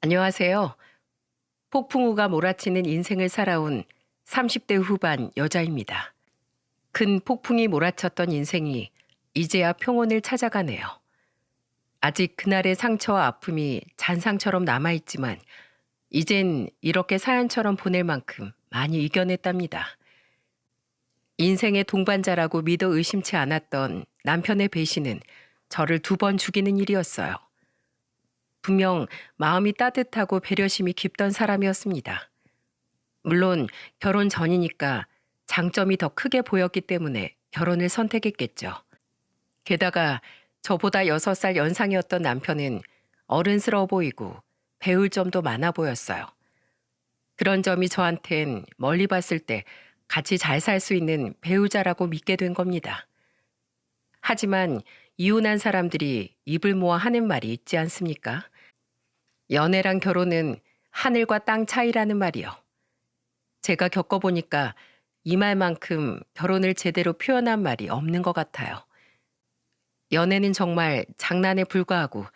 안녕하세요. 폭풍우가 몰아치는 인생을 살아온 30대 후반 여자입니다. 큰 폭풍이 몰아쳤던 인생이 이제야 평온을 찾아가네요. 아직 그날의 상처와 아픔이 잔상처럼 남아있지만 이젠 이렇게 사연처럼 보낼 만큼 많이 이겨냈답니다. 인생의 동반자라고 믿어 의심치 않았던 남편의 배신은 저를 2번 죽이는 일이었어요. 분명 마음이 따뜻하고 배려심이 깊던 사람이었습니다. 물론 결혼 전이니까 장점이 더 크게 보였기 때문에 결혼을 선택했겠죠. 게다가 저보다 6살 연상이었던 남편은 어른스러워 보이고 배울 점도 많아 보였어요. 그런 점이 저한텐 멀리 봤을 때 같이 잘 살 수 있는 배우자라고 믿게 된 겁니다. 하지만 이혼한 사람들이 입을 모아 하는 말이 있지 않습니까? 연애랑 결혼은 하늘과 땅 차이라는 말이요. 제가 겪어보니까 이 말만큼 결혼을 제대로 표현한 말이 없는 것 같아요. 연애는 정말 장난에 불과하고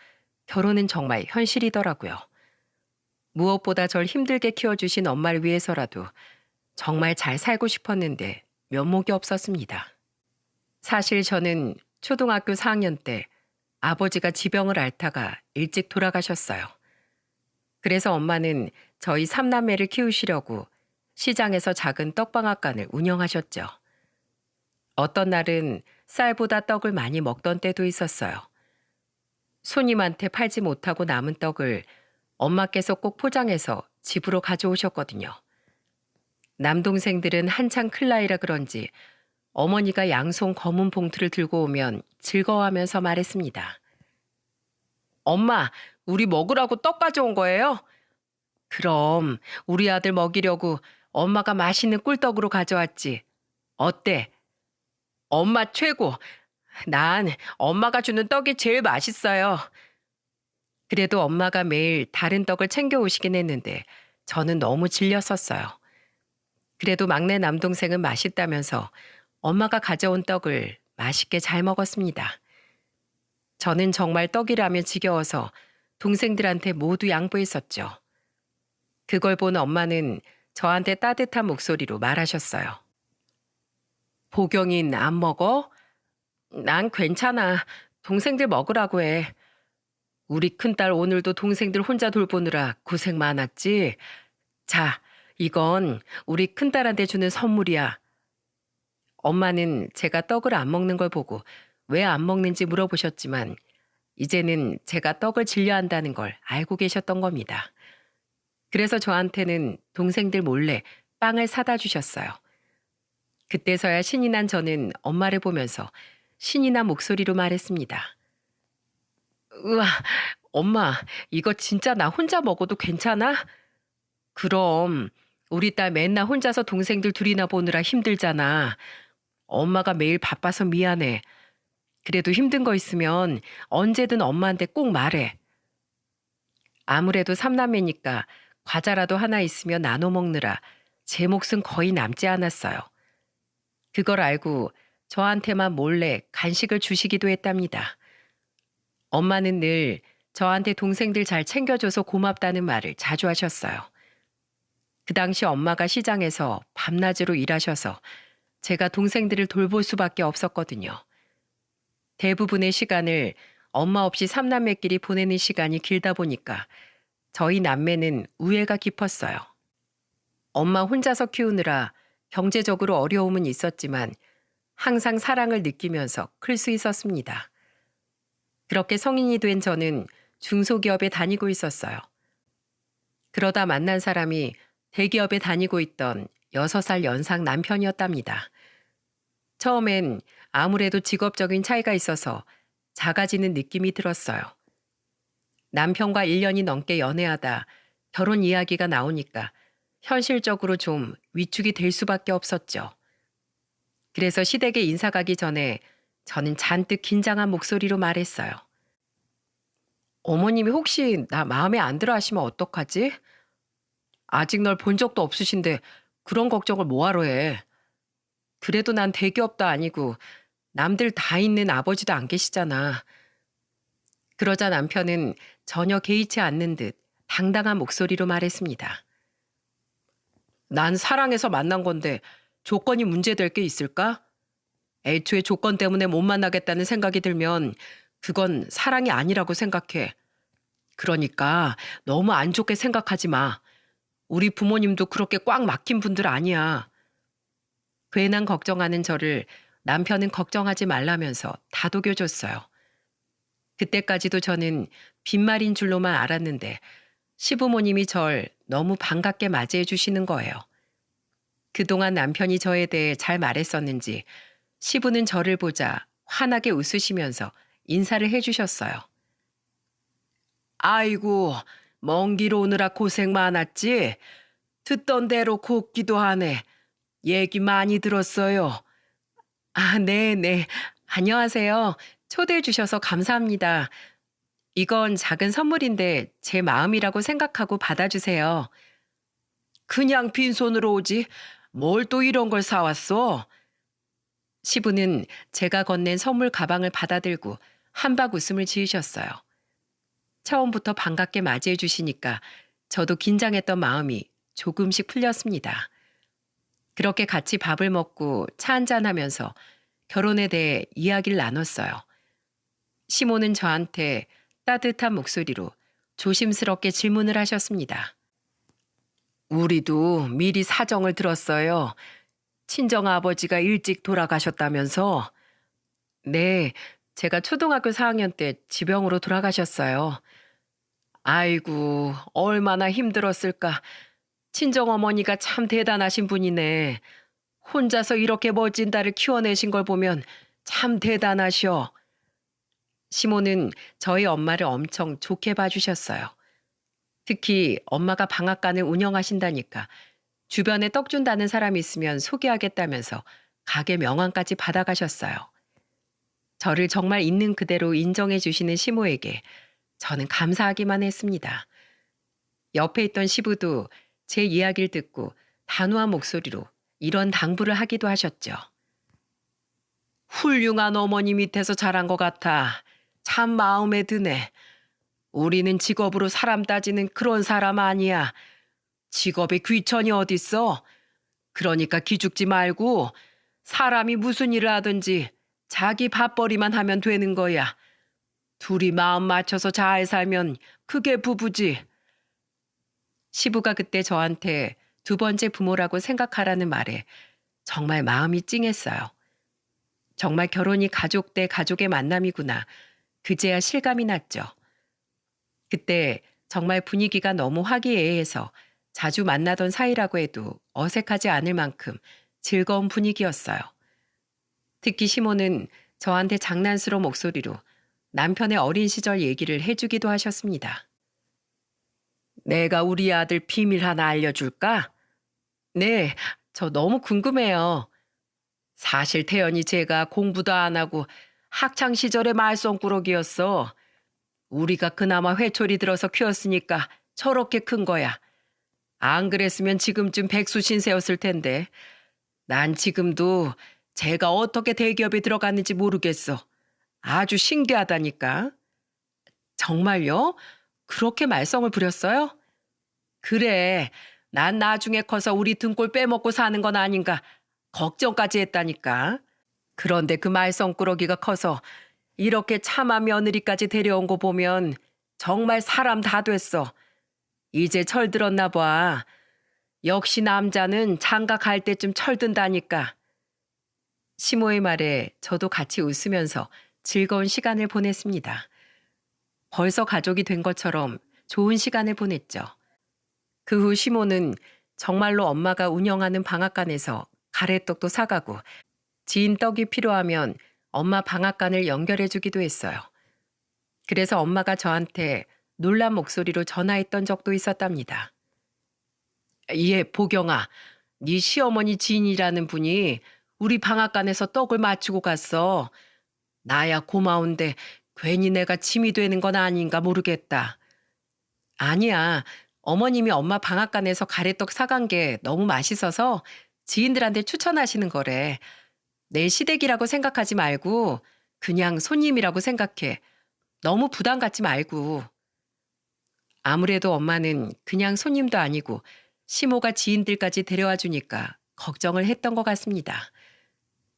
결혼은 정말 현실이더라고요. 무엇보다 절 힘들게 키워주신 엄마를 위해서라도 정말 잘 살고 싶었는데 면목이 없었습니다. 사실 저는 초등학교 4학년 때 아버지가 지병을 앓다가 일찍 돌아가셨어요. 그래서 엄마는 저희 3남매를 키우시려고 시장에서 작은 떡방앗간을 운영하셨죠. 어떤 날은 쌀보다 떡을 많이 먹던 때도 있었어요. 손님한테 팔지 못하고 남은 떡을 엄마께서 꼭 포장해서 집으로 가져오셨거든요. 남동생들은 한창 클 나이라 그런지 어머니가 양손 검은 봉투를 들고 오면 즐거워하면서 말했습니다. 엄마, 우리 먹으라고 떡 가져온 거예요? 그럼 우리 아들 먹이려고 엄마가 맛있는 꿀떡으로 가져왔지. 어때? 엄마 최고. 난 엄마가 주는 떡이 제일 맛있어요. 그래도 엄마가 매일 다른 떡을 챙겨 오시긴 했는데 저는 너무 질렸었어요. 그래도 막내 남동생은 맛있다면서 엄마가 가져온 떡을 맛있게 잘 먹었습니다. 저는 정말 떡이라면 지겨워서 동생들한테 모두 양보했었죠. 그걸 본 엄마는 저한테 따뜻한 목소리로 말하셨어요. 보경인 안 먹어? 난 괜찮아. 동생들 먹으라고 해. 우리 큰딸 오늘도 동생들 혼자 돌보느라 고생 많았지? 자, 이건 우리 큰딸한테 주는 선물이야. 엄마는 제가 떡을 안 먹는 걸 보고 왜 안 먹는지 물어보셨지만 이제는 제가 떡을 질려한다는 걸 알고 계셨던 겁니다. 그래서 저한테는 동생들 몰래 빵을 사다 주셨어요. 그때서야 신이 난 저는 엄마를 보면서 신이 난 목소리로 말했습니다. 우와, 엄마, 이거 진짜 나 혼자 먹어도 괜찮아? 그럼 우리 딸 맨날 혼자서 동생들 둘이나 보느라 힘들잖아. 엄마가 매일 바빠서 미안해. 그래도 힘든 거 있으면 언제든 엄마한테 꼭 말해. 아무래도 삼남매니까 과자라도 하나 있으면 나눠 먹느라 제 몫은 거의 남지 않았어요. 그걸 알고 저한테만 몰래 간식을 주시기도 했답니다. 엄마는 늘 저한테 동생들 잘 챙겨줘서 고맙다는 말을 자주 하셨어요. 그 당시 엄마가 시장에서 밤낮으로 일하셔서 제가 동생들을 돌볼 수밖에 없었거든요. 대부분의 시간을 엄마 없이 삼남매끼리 보내는 시간이 길다 보니까 저희 남매는 우애가 깊었어요. 엄마 혼자서 키우느라 경제적으로 어려움은 있었지만 항상 사랑을 느끼면서 클 수 있었습니다. 그렇게 성인이 된 저는 중소기업에 다니고 있었어요. 그러다 만난 사람이 대기업에 다니고 있던 6살 연상 남편이었답니다. 처음엔 아무래도 직업적인 차이가 있어서 작아지는 느낌이 들었어요. 남편과 1년이 넘게 연애하다 결혼 이야기가 나오니까 현실적으로 좀 위축이 될 수밖에 없었죠. 그래서 시댁에 인사 가기 전에 저는 잔뜩 긴장한 목소리로 말했어요. 어머님이 혹시 나 마음에 안 들어 하시면 어떡하지? 아직 널 본 적도 없으신데 그런 걱정을 뭐하러 해. 그래도 난 대기업도 아니고 남들 다 있는 아버지도 안 계시잖아. 그러자 남편은 전혀 개의치 않는 듯 당당한 목소리로 말했습니다. 난 사랑해서 만난 건데 조건이 문제될 게 있을까? 애초에 조건 때문에 못 만나겠다는 생각이 들면 그건 사랑이 아니라고 생각해. 그러니까 너무 안 좋게 생각하지 마. 우리 부모님도 그렇게 꽉 막힌 분들 아니야. 괜한 걱정하는 저를 남편은 걱정하지 말라면서 다독여줬어요. 그때까지도 저는 빈말인 줄로만 알았는데 시부모님이 절 너무 반갑게 맞이해 주시는 거예요. 그동안 남편이 저에 대해 잘 말했었는지 시부는 저를 보자 환하게 웃으시면서 인사를 해주셨어요. 아이고, 먼 길 오느라 고생 많았지? 듣던 대로 곱기도 하네. 얘기 많이 들었어요. 아, 네네. 안녕하세요. 초대해 주셔서 감사합니다. 이건 작은 선물인데 제 마음이라고 생각하고 받아주세요. 그냥 빈손으로 오지. 뭘 또 이런 걸 사왔어? 시부는 제가 건넨 선물 가방을 받아들고 한박 웃음을 지으셨어요. 처음부터 반갑게 맞이해 주시니까 저도 긴장했던 마음이 조금씩 풀렸습니다. 그렇게 같이 밥을 먹고 차 한잔하면서 결혼에 대해 이야기를 나눴어요. 시모는 저한테 따뜻한 목소리로 조심스럽게 질문을 하셨습니다. 우리도 미리 사정을 들었어요. 친정아버지가 일찍 돌아가셨다면서? 네, 제가 초등학교 4학년 때 지병으로 돌아가셨어요. 아이고, 얼마나 힘들었을까. 친정어머니가 참 대단하신 분이네. 혼자서 이렇게 멋진 딸을 키워내신 걸 보면 참 대단하셔. 시모는 저희 엄마를 엄청 좋게 봐주셨어요. 특히 엄마가 방앗간을 운영하신다니까 주변에 떡 준다는 사람이 있으면 소개하겠다면서 가게 명함까지 받아가셨어요. 저를 정말 있는 그대로 인정해 주시는 시모에게 저는 감사하기만 했습니다. 옆에 있던 시부도 제 이야기를 듣고 단호한 목소리로 이런 당부를 하기도 하셨죠. 훌륭한 어머니 밑에서 자란 것 같아. 참 마음에 드네. 우리는 직업으로 사람 따지는 그런 사람 아니야. 직업에 귀천이 어딨어? 그러니까 기죽지 말고 사람이 무슨 일을 하든지 자기 밥벌이만 하면 되는 거야. 둘이 마음 맞춰서 잘 살면 그게 부부지. 시부가 그때 저한테 두 번째 부모라고 생각하라는 말에 정말 마음이 찡했어요. 정말 결혼이 가족 대 가족의 만남이구나. 그제야 실감이 났죠. 그때 정말 분위기가 너무 화기애애해서 자주 만나던 사이라고 해도 어색하지 않을 만큼 즐거운 분위기였어요. 특히 시모는 저한테 장난스러운 목소리로 남편의 어린 시절 얘기를 해주기도 하셨습니다. 내가 우리 아들 비밀 하나 알려줄까? 네, 저 너무 궁금해요. 사실 태연이 제가 공부도 안 하고 학창 시절에 말썽꾸러기였어. 우리가 그나마 회초리 들어서 키웠으니까 저렇게 큰 거야. 안 그랬으면 지금쯤 백수 신세였을 텐데. 난 지금도 제가 어떻게 대기업에 들어갔는지 모르겠어. 아주 신기하다니까. 정말요? 그렇게 말썽을 부렸어요? 그래. 난 나중에 커서 우리 등골 빼먹고 사는 건 아닌가 걱정까지 했다니까. 그런데 그 말썽꾸러기가 커서 이렇게 차마 며느리까지 데려온 거 보면 정말 사람 다 됐어. 이제 철들었나 봐. 역시 남자는 장가 갈 때쯤 철든다니까. 시모의 말에 저도 같이 웃으면서 즐거운 시간을 보냈습니다. 벌써 가족이 된 것처럼 좋은 시간을 보냈죠. 그 후 시모는 정말로 엄마가 운영하는 방앗간에서 가래떡도 사가고 지인 떡이 필요하면 엄마 방앗간을 연결해 주기도 했어요. 그래서 엄마가 저한테 놀란 목소리로 전화했던 적도 있었답니다. 예, 보경아, 네 시어머니 지인이라는 분이 우리 방앗간에서 떡을 맞추고 갔어. 나야 고마운데 괜히 내가 짐이 되는 건 아닌가 모르겠다. 아니야. 어머님이 엄마 방앗간에서 가래떡 사간 게 너무 맛있어서 지인들한테 추천하시는 거래. 내 시댁이라고 생각하지 말고 그냥 손님이라고 생각해. 너무 부담 갖지 말고. 아무래도 엄마는 그냥 손님도 아니고 시모가 지인들까지 데려와 주니까 걱정을 했던 것 같습니다.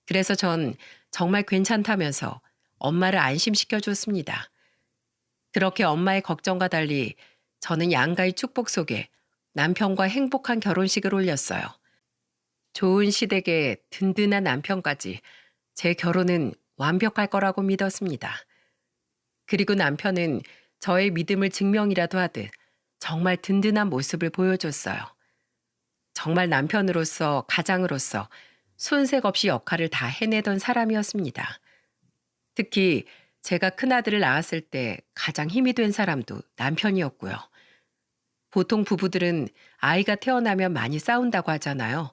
그래서 전 정말 괜찮다면서 엄마를 안심시켜 줬습니다. 그렇게 엄마의 걱정과 달리 저는 양가의 축복 속에 남편과 행복한 결혼식을 올렸어요. 좋은 시댁에 든든한 남편까지 제 결혼은 완벽할 거라고 믿었습니다. 그리고 남편은 저의 믿음을 증명이라도 하듯 정말 든든한 모습을 보여줬어요. 정말 남편으로서 가장으로서 손색 없이 역할을 다 해내던 사람이었습니다. 특히 제가 큰아들을 낳았을 때 가장 힘이 된 사람도 남편이었고요. 보통 부부들은 아이가 태어나면 많이 싸운다고 하잖아요.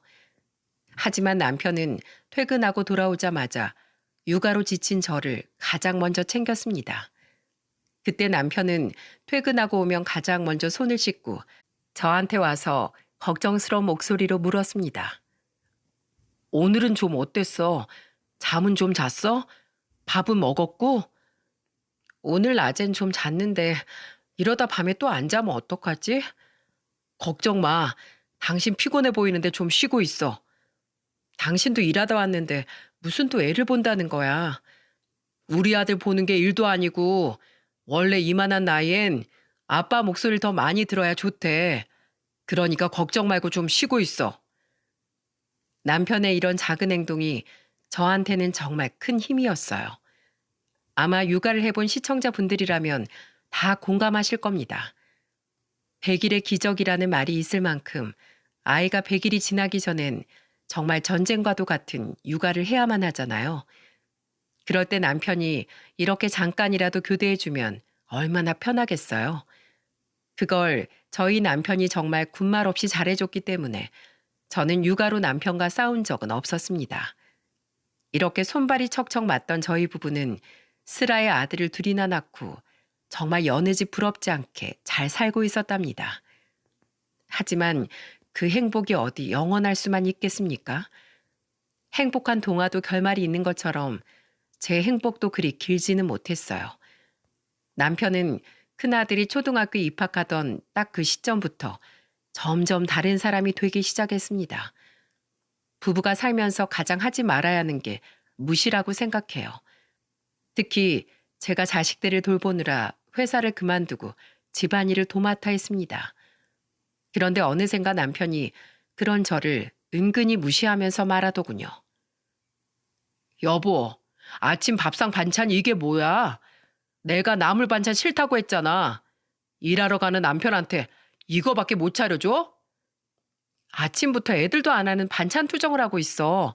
하지만 남편은 퇴근하고 돌아오자마자 육아로 지친 저를 가장 먼저 챙겼습니다. 그때 남편은 퇴근하고 오면 가장 먼저 손을 씻고 저한테 와서 걱정스러운 목소리로 물었습니다. 오늘은 좀 어땠어? 잠은 좀 잤어? 밥은 먹었고? 오늘 낮엔 좀 잤는데 이러다 밤에 또 안 자면 어떡하지? 걱정 마. 당신 피곤해 보이는데 좀 쉬고 있어. 당신도 일하다 왔는데 무슨 또 애를 본다는 거야. 우리 아들 보는 게 일도 아니고 원래 이만한 나이엔 아빠 목소리를 더 많이 들어야 좋대. 그러니까 걱정 말고 좀 쉬고 있어. 남편의 이런 작은 행동이 저한테는 정말 큰 힘이었어요. 아마 육아를 해본 시청자분들이라면 다 공감하실 겁니다. 100일의 기적이라는 말이 있을 만큼 아이가 100일이 지나기 전엔 정말 전쟁과도 같은 육아를 해야만 하잖아요. 그럴 때 남편이 이렇게 잠깐이라도 교대해주면 얼마나 편하겠어요. 그걸 저희 남편이 정말 군말 없이 잘해줬기 때문에 저는 육아로 남편과 싸운 적은 없었습니다. 이렇게 손발이 척척 맞던 저희 부부는 슬아의 아들을 둘이나 낳고 정말 여느 집 부럽지 않게 잘 살고 있었답니다. 하지만 그 행복이 어디 영원할 수만 있겠습니까? 행복한 동화도 결말이 있는 것처럼 제 행복도 그리 길지는 못했어요. 남편은 큰아들이 초등학교에 입학하던 딱 그 시점부터 점점 다른 사람이 되기 시작했습니다. 부부가 살면서 가장 하지 말아야 하는 게 무시라고 생각해요. 특히 제가 자식들을 돌보느라 회사를 그만두고 집안일을 도맡아 했습니다. 그런데 어느샌가 남편이 그런 저를 은근히 무시하면서 말하더군요. 여보, 아침 밥상 반찬 이게 뭐야? 내가 나물 반찬 싫다고 했잖아. 일하러 가는 남편한테 이거밖에 못 차려줘? 아침부터 애들도 안 하는 반찬 투정을 하고 있어.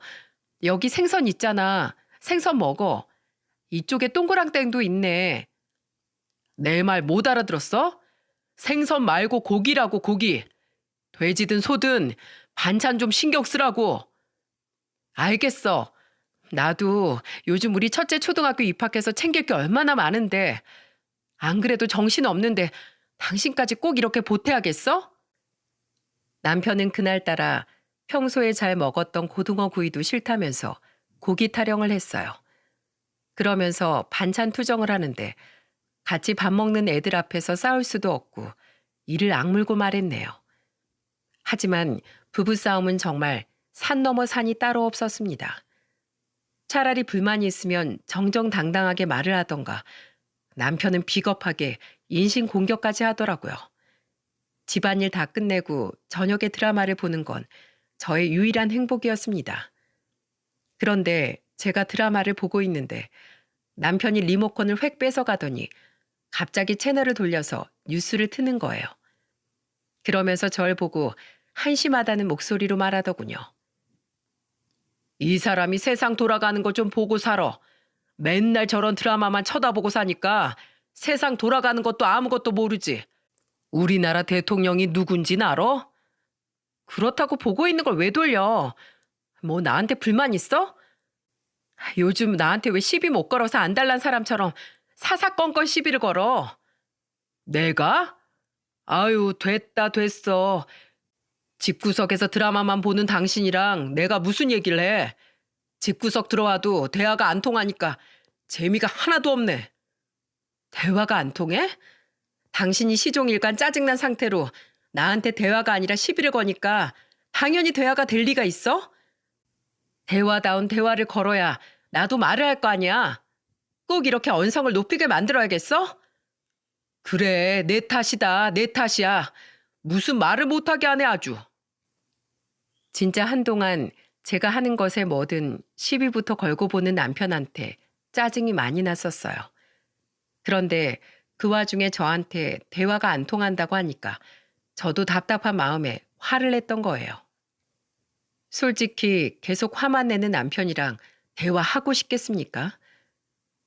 여기 생선 있잖아. 생선 먹어. 이쪽에 동그랑땡도 있네. 내 말 못 알아들었어? 생선 말고 고기라고 고기. 돼지든 소든 반찬 좀 신경 쓰라고. 알겠어. 나도 요즘 우리 첫째 초등학교 입학해서 챙길 게 얼마나 많은데. 안 그래도 정신 없는데 당신까지 꼭 이렇게 보태야겠어? 남편은 그날따라 평소에 잘 먹었던 고등어 구이도 싫다면서 고기 타령을 했어요. 그러면서 반찬 투정을 하는데 같이 밥 먹는 애들 앞에서 싸울 수도 없고 이를 악물고 말했네요. 하지만 부부싸움은 정말 산 넘어 산이 따로 없었습니다. 차라리 불만이 있으면 정정당당하게 말을 하던가 남편은 비겁하게 인신공격까지 하더라고요. 집안일 다 끝내고 저녁에 드라마를 보는 건 저의 유일한 행복이었습니다. 그런데 제가 드라마를 보고 있는데 남편이 리모컨을 획 뺏어가더니 갑자기 채널을 돌려서 뉴스를 트는 거예요. 그러면서 절 보고 한심하다는 목소리로 말하더군요. 이 사람이 세상 돌아가는 거 좀 보고 살아. 맨날 저런 드라마만 쳐다보고 사니까 세상 돌아가는 것도 아무것도 모르지. 우리나라 대통령이 누군진 알아? 그렇다고 보고 있는 걸 왜 돌려? 뭐 나한테 불만 있어? 요즘 나한테 왜 시비 못 걸어서 안달난 사람처럼 사사건건 시비를 걸어? 내가? 아유, 됐어. 집구석에서 드라마만 보는 당신이랑 내가 무슨 얘기를 해? 집구석 들어와도 대화가 안 통하니까 재미가 하나도 없네. 대화가 안 통해? 당신이 시종일관 짜증난 상태로 나한테 대화가 아니라 시비를 거니까 당연히 대화가 될 리가 있어? 대화다운 대화를 걸어야 나도 말을 할 거 아니야. 꼭 이렇게 언성을 높이게 만들어야겠어? 그래, 내 탓이다, 내 탓이야. 무슨 말을 못하게 하네 아주. 진짜 한동안 제가 하는 것에 뭐든 시비부터 걸고 보는 남편한테 짜증이 많이 났었어요. 그런데 그 와중에 저한테 대화가 안 통한다고 하니까 저도 답답한 마음에 화를 냈던 거예요. 솔직히 계속 화만 내는 남편이랑 대화하고 싶겠습니까?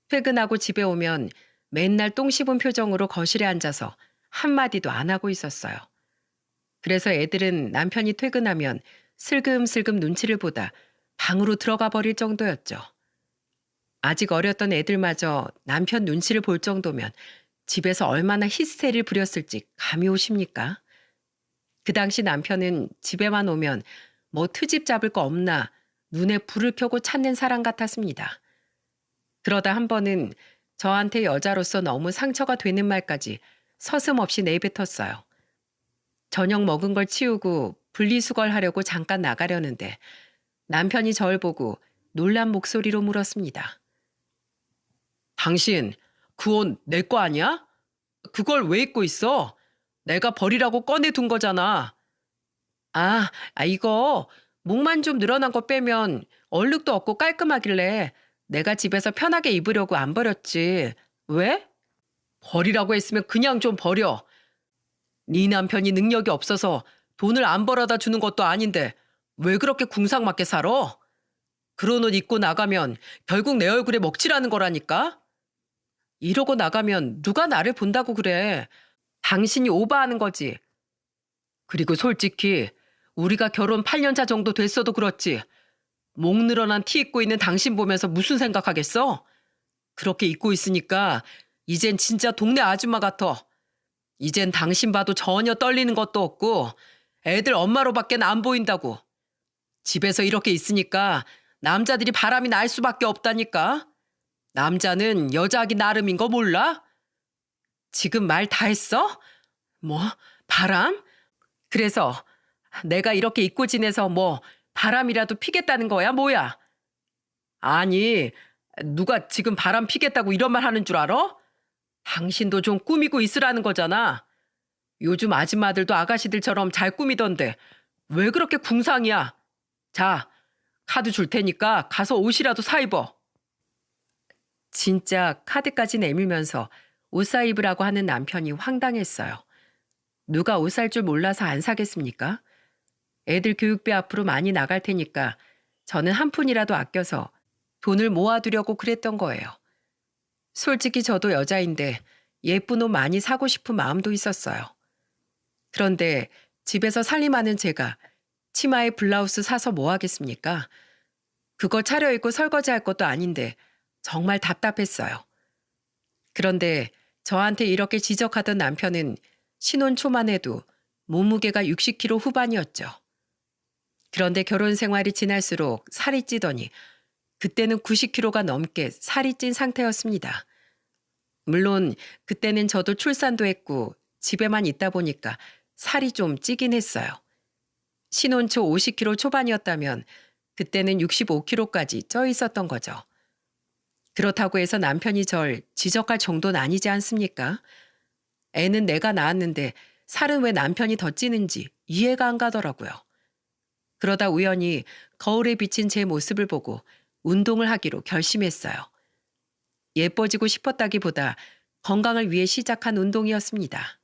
퇴근하고 집에 오면 맨날 똥 씹은 표정으로 거실에 앉아서 한마디도 안 하고 있었어요. 그래서 애들은 남편이 퇴근하면 슬금슬금 눈치를 보다 방으로 들어가 버릴 정도였죠. 아직 어렸던 애들마저 남편 눈치를 볼 정도면 집에서 얼마나 히스테리를 부렸을지 감이 오십니까? 그 당시 남편은 집에만 오면 뭐 트집 잡을 거 없나 눈에 불을 켜고 찾는 사람 같았습니다. 그러다 한 번은 저한테 여자로서 너무 상처가 되는 말까지 서슴없이 내뱉었어요. 저녁 먹은 걸 치우고 분리수거하려고 잠깐 나가려는데 남편이 저를 보고 놀란 목소리로 물었습니다. 당신, 그 옷 내 거 아니야? 그걸 왜 입고 있어? 내가 버리라고 꺼내둔 거잖아. 이거 목만 좀 늘어난 거 빼면 얼룩도 없고 깔끔하길래 내가 집에서 편하게 입으려고 안 버렸지. 왜? 버리라고 했으면 그냥 좀 버려. 네 남편이 능력이 없어서 돈을 안 벌어다 주는 것도 아닌데 왜 그렇게 궁상맞게 살아? 그런 옷 입고 나가면 결국 내 얼굴에 먹칠하는 거라니까? 이러고 나가면 누가 나를 본다고 그래. 당신이 오버하는 거지. 그리고 솔직히 우리가 결혼 8년 차 정도 됐어도 그렇지. 목 늘어난 티 입고 있는 당신 보면서 무슨 생각하겠어? 그렇게 입고 있으니까 이젠 진짜 동네 아줌마 같아. 이젠 당신 봐도 전혀 떨리는 것도 없고 애들 엄마로밖에 안 보인다고. 집에서 이렇게 있으니까 남자들이 바람이 날 수밖에 없다니까. 남자는 여자하기 나름인 거 몰라? 지금 말 다 했어? 뭐 바람? 그래서 내가 이렇게 입고 지내서 뭐 바람이라도 피겠다는 거야 뭐야? 아니 누가 지금 바람 피겠다고 이런 말 하는 줄 알아? 당신도 좀 꾸미고 있으라는 거잖아. 요즘 아줌마들도 아가씨들처럼 잘 꾸미던데 왜 그렇게 궁상이야? 자, 카드 줄 테니까 가서 옷이라도 사 입어. 진짜 카드까지 내밀면서 옷 사 입으라고 하는 남편이 황당했어요. 누가 옷 살 줄 몰라서 안 사겠습니까? 애들 교육비 앞으로 많이 나갈 테니까 저는 한 푼이라도 아껴서 돈을 모아두려고 그랬던 거예요. 솔직히 저도 여자인데 예쁜 옷 많이 사고 싶은 마음도 있었어요. 그런데 집에서 살림하는 제가 치마에 블라우스 사서 뭐 하겠습니까? 그거 차려입고 설거지할 것도 아닌데 정말 답답했어요. 그런데 저한테 이렇게 지적하던 남편은 신혼 초만 해도 몸무게가 60kg 후반이었죠. 그런데 결혼 생활이 지날수록 살이 찌더니 그때는 90kg가 넘게 살이 찐 상태였습니다. 물론 그때는 저도 출산도 했고 집에만 있다 보니까 살이 좀 찌긴 했어요. 신혼 초 50kg 초반이었다면 그때는 65kg까지 쪄 있었던 거죠. 그렇다고 해서 남편이 절 지적할 정도는 아니지 않습니까? 애는 내가 낳았는데 살은 왜 남편이 더 찌는지 이해가 안 가더라고요. 그러다 우연히 거울에 비친 제 모습을 보고 운동을 하기로 결심했어요. 예뻐지고 싶었다기보다 건강을 위해 시작한 운동이었습니다.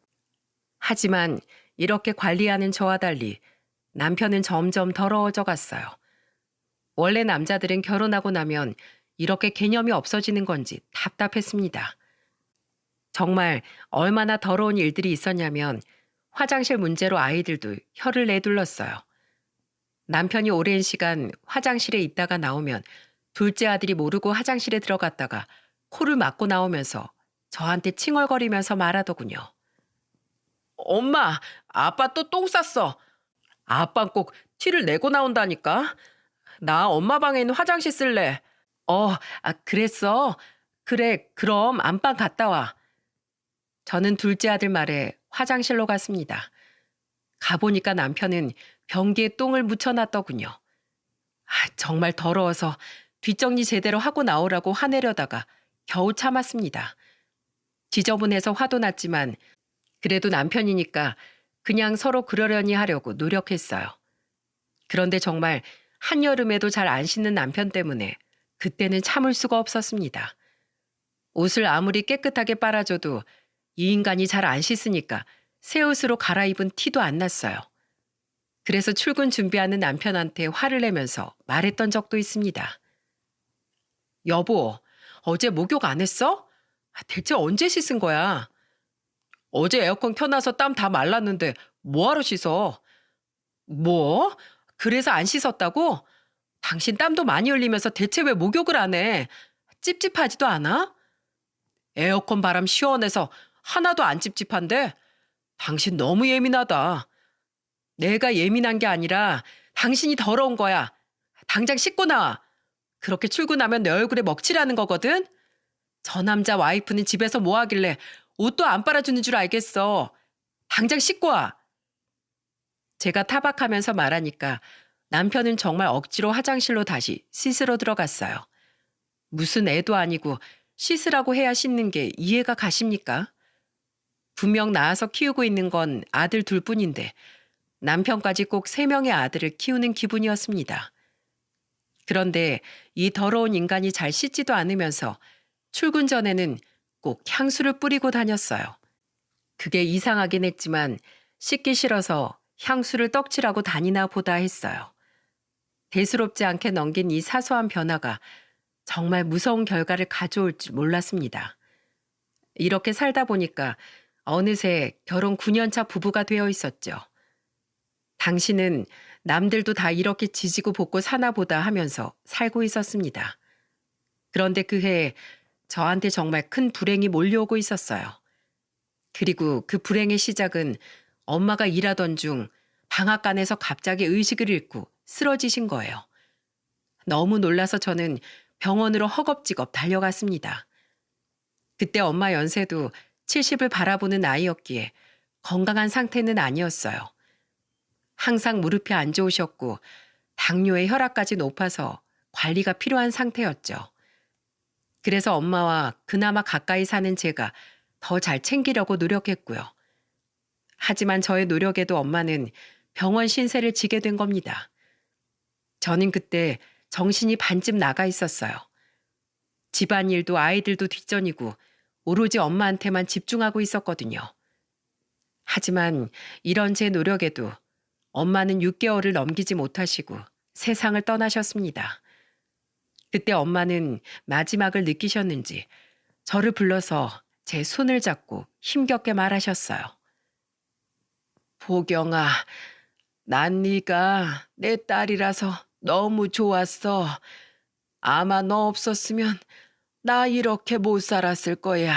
하지만 이렇게 관리하는 저와 달리 남편은 점점 더러워져 갔어요. 원래 남자들은 결혼하고 나면 이렇게 개념이 없어지는 건지 답답했습니다. 정말 얼마나 더러운 일들이 있었냐면 화장실 문제로 아이들도 혀를 내둘렀어요. 남편이 오랜 시간 화장실에 있다가 나오면 둘째 아들이 모르고 화장실에 들어갔다가 코를 막고 나오면서 저한테 칭얼거리면서 말하더군요. 엄마, 아빠 또 똥 쌌어. 아빠 꼭 티를 내고 나온다니까. 나 엄마 방에 있는 화장실 쓸래. 그랬어. 그래, 그럼 안방 갔다 와. 저는 둘째 아들 말에 화장실로 갔습니다. 가보니까 남편은 변기에 똥을 묻혀놨더군요. 정말 더러워서 뒷정리 제대로 하고 나오라고 화내려다가 겨우 참았습니다. 지저분해서 화도 났지만 그래도 남편이니까 그냥 서로 그러려니 하려고 노력했어요. 그런데 정말 한여름에도 잘 안 씻는 남편 때문에 그때는 참을 수가 없었습니다. 옷을 아무리 깨끗하게 빨아줘도 이 인간이 잘 안 씻으니까 새 옷으로 갈아입은 티도 안 났어요. 그래서 출근 준비하는 남편한테 화를 내면서 말했던 적도 있습니다. 여보, 어제 목욕 안 했어? 대체 언제 씻은 거야? 어제 에어컨 켜놔서 땀 다 말랐는데 뭐하러 씻어? 뭐? 그래서 안 씻었다고? 당신 땀도 많이 흘리면서 대체 왜 목욕을 안 해? 찝찝하지도 않아? 에어컨 바람 시원해서 하나도 안 찝찝한데? 당신 너무 예민하다. 내가 예민한 게 아니라 당신이 더러운 거야. 당장 씻고 나와. 그렇게 출근하면 내 얼굴에 먹칠하는 거거든? 저 남자 와이프는 집에서 뭐 하길래 옷도 안 빨아주는 줄 알겠어. 당장 씻고 와. 제가 타박하면서 말하니까 남편은 정말 억지로 화장실로 다시 씻으러 들어갔어요. 무슨 애도 아니고 씻으라고 해야 씻는 게 이해가 가십니까? 분명 낳아서 키우고 있는 건 아들 둘뿐인데 남편까지 꼭 3명의 아들을 키우는 기분이었습니다. 그런데 이 더러운 인간이 잘 씻지도 않으면서 출근 전에는 꼭 향수를 뿌리고 다녔어요. 그게 이상하긴 했지만 씻기 싫어서 향수를 떡칠하고 다니나 보다 했어요. 대수롭지 않게 넘긴 이 사소한 변화가 정말 무서운 결과를 가져올 줄 몰랐습니다. 이렇게 살다 보니까 어느새 결혼 9년차 부부가 되어 있었죠. 당신은 남들도 다 이렇게 지지고 볶고 사나 보다 하면서 살고 있었습니다. 그런데 그 해에 저한테 정말 큰 불행이 몰려오고 있었어요. 그리고 그 불행의 시작은 엄마가 일하던 중 방앗간에서 갑자기 의식을 잃고 쓰러지신 거예요. 너무 놀라서 저는 병원으로 허겁지겁 달려갔습니다. 그때 엄마 연세도 70을 바라보는 나이였기에 건강한 상태는 아니었어요. 항상 무릎이 안 좋으셨고 당뇨에 혈압까지 높아서 관리가 필요한 상태였죠. 그래서 엄마와 그나마 가까이 사는 제가 더 잘 챙기려고 노력했고요. 하지만 저의 노력에도 엄마는 병원 신세를 지게 된 겁니다. 저는 그때 정신이 반쯤 나가 있었어요. 집안일도 아이들도 뒷전이고 오로지 엄마한테만 집중하고 있었거든요. 하지만 이런 제 노력에도 엄마는 6개월을 넘기지 못하시고 세상을 떠나셨습니다. 그때 엄마는 마지막을 느끼셨는지 저를 불러서 제 손을 잡고 힘겹게 말하셨어요. 보경아, 난 네가 내 딸이라서 너무 좋았어. 아마 너 없었으면 나 이렇게 못 살았을 거야.